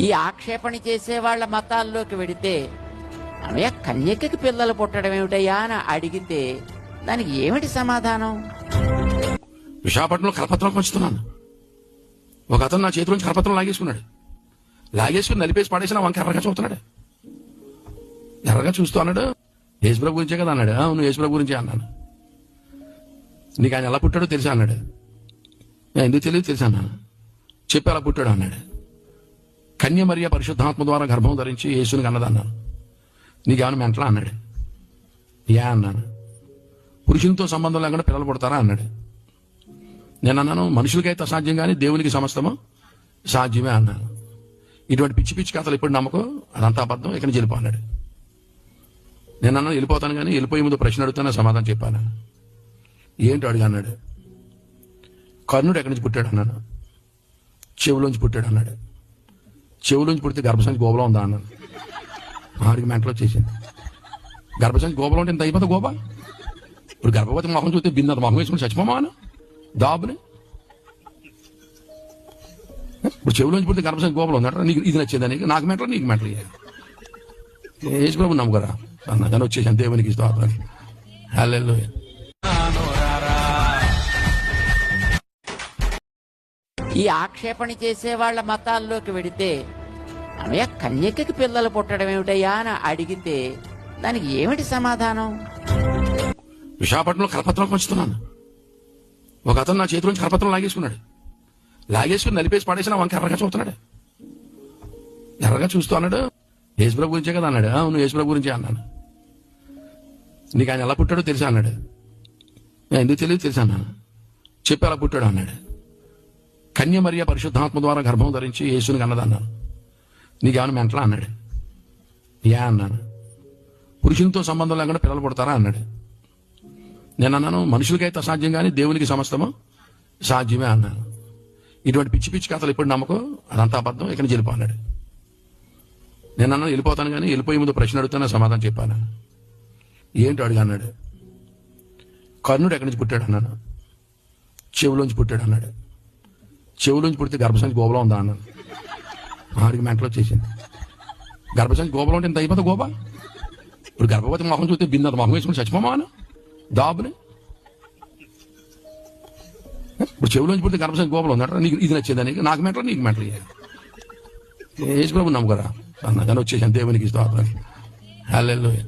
ఈ ఆక్షేపణ చేసే వాళ్ళ మతాల్లోకి వెడితే అమ్మయ్య కన్యకకి పిల్లలు పుట్టడం ఏమిటయ్యా అని అడిగితే దానికి ఏమిటి సమాధానం? విశాఖపట్నంలో కరపత్రం పంచుతున్నాను. ఒక అతను నా చేతిలోంచి కరపత్రం లాగేసుకున్నాడు. లాగేసుకుని నలిపేసి పడేసిన వంక ఎర్రగా చూస్తున్నాడు. ఎర్రగా చూస్తూ అన్నాడు, యేసుప్రభు గురించే కదా అన్నాడు. అవును, యేసుప్రభు గురించే అన్నాను. నీకు ఆయన ఎలా పుట్టాడో తెలుసా అన్నాడు. ఎందుకు తెలియదు తెలుసా అన్నాను. చెప్పి అలా పుట్టాడు అన్నాడు. కన్య మరియ పరిశుద్ధాత్మ ద్వారా గర్భం ధరించి యేసుని కన్నదన్నాను. నీకేమైనా మెంటలా అన్నాడు. అన్నాను. పురుషునితో సంబంధం లేకుండా పిల్లలు పుడతారా అన్నాడు. నేను అన్నాను, మనుషులకైతే అసాధ్యం కానీ దేవునికి సమస్తము సాధ్యమే అన్నాను. ఇటువంటి పిచ్చి పిచ్చి కథలు ఇప్పుడు నమ్మకం, అదంతా అబద్ధం, ఇక్కడి నుంచి వెళ్ళిపో అన్నాడు. నేను అన్నాను, వెళ్ళిపోతాను కానీ వెళ్ళిపోయే ముందు ప్రశ్న అడుగుతాను, సమాధానం చెప్పాను. ఏంటి అడుగు అన్నాడు. కర్ణుడు ఎక్కడి నుంచి పుట్టాడు అన్నాను. చెవులోంచి పుట్టాడు అన్నాడు. చెవులోంచి పుడితే గర్భసంచి గోబలో ఉందా అన్నాను. ఆడికి మెంటలో వచ్చేసింది. గర్భసంచి గోబలో ఉంటే ఇంత అయిపోతా గోబా. ఇప్పుడు గర్భవతి మొహం చూస్తే బిన్నది మొహం వేసుకుని చచ్చిపోమాను దాబుని. ఇప్పుడు చెవులోంచి పుడితే గర్భసంచి గోబలో ఉందంట. నీకు ఇది నచ్చిందా? నీకు నాకు మెంటలో నీకు మెంటలు యేసు ప్రభు నమ్ముకరా అన్న. దాన్ని వచ్చేసాను. దేవునికి స్తోత్రం. హల్లెలూయా. ఈ ఆక్షేపణ చేసే వాళ్ళ మతాల్లోకి వెడితే అమ్మయ్య కన్యకకి పిల్లలు పుట్టడం ఏమిటయ్యా అని అడిగితే దానికి ఏమిటి సమాధానం? విశాఖపట్నంలో కరపత్రం పంచుతున్నాను. ఒక అతను నా చేతిలోంచి కరపత్రం లాగేసుకున్నాడు. లాగేసుకుని నలిపేసి పడేసిన వంక ఎర్రగా చూస్తున్నాడు. ఎర్రగా చూస్తూ అన్నాడు, యేసుప్రభు గురించే కదా అన్నాడు. అవును, యేసుప్రభు గురించే అన్నాను. నీకు ఆయన ఎలా పుట్టాడో తెలుసా అన్నాడు. ఎందుకు తెలియదు తెలుసా అన్నాను. చెప్పి అలా పుట్టాడు అన్నాడు. కన్య మరియ పరిశుద్ధాత్మ ద్వారా గర్భం ధరించి యేసుని కన్నదన్నాను. నీకేమైనా మెంటలా అన్నాడు. అన్నాను. పురుషునితో సంబంధం లేకుండా పిల్లలు పుడతారా అన్నాడు. నేను అన్నాను, మనుషులకైతే అసాధ్యం కానీ దేవునికి సమస్తము సాధ్యమే అన్నాను. ఇటువంటి పిచ్చి పిచ్చి కథలు ఇప్పుడు నమ్మకం, అదంతా అబద్ధం, ఇక్కడి నుంచి వెళ్ళిపో అన్నాడు. నేను అన్నాను, వెళ్ళిపోతాను కానీ వెళ్ళిపోయే ముందు ప్రశ్న అడుగుతాను, సమాధానం చెప్పాను. ఏంటి అడుగు అన్నాడు. కర్ణుడు ఎక్కడి నుంచి పుట్టాడు అన్నాను. చెవులోంచి పుట్టాడు అన్నాడు. చెవులోంచి పుడితే గర్భసంచి గోబలో ఉందా అన్నాను. ఆడికి మెంటలో వచ్చేసింది. గర్భసంచి గోబలో ఉంటే ఇంత అయిపోతా గోబా. ఇప్పుడు గర్భవతి మొహం చూస్తే బిన్నది మొహం వేసుకుని చచ్చిపోమాను దాబుని. ఇప్పుడు చెవులోంచి పుడితే గర్భసంచి గోబలో ఉందంట. నీకు ఇది నచ్చిందా? నీకు నాకు మెంటలో నీకు మెంటలు యేసు ప్రభు నమ్ముకరా అన్న. దాన్ని వచ్చేసాను. దేవునికి స్తోత్రం. హల్లెలూయా.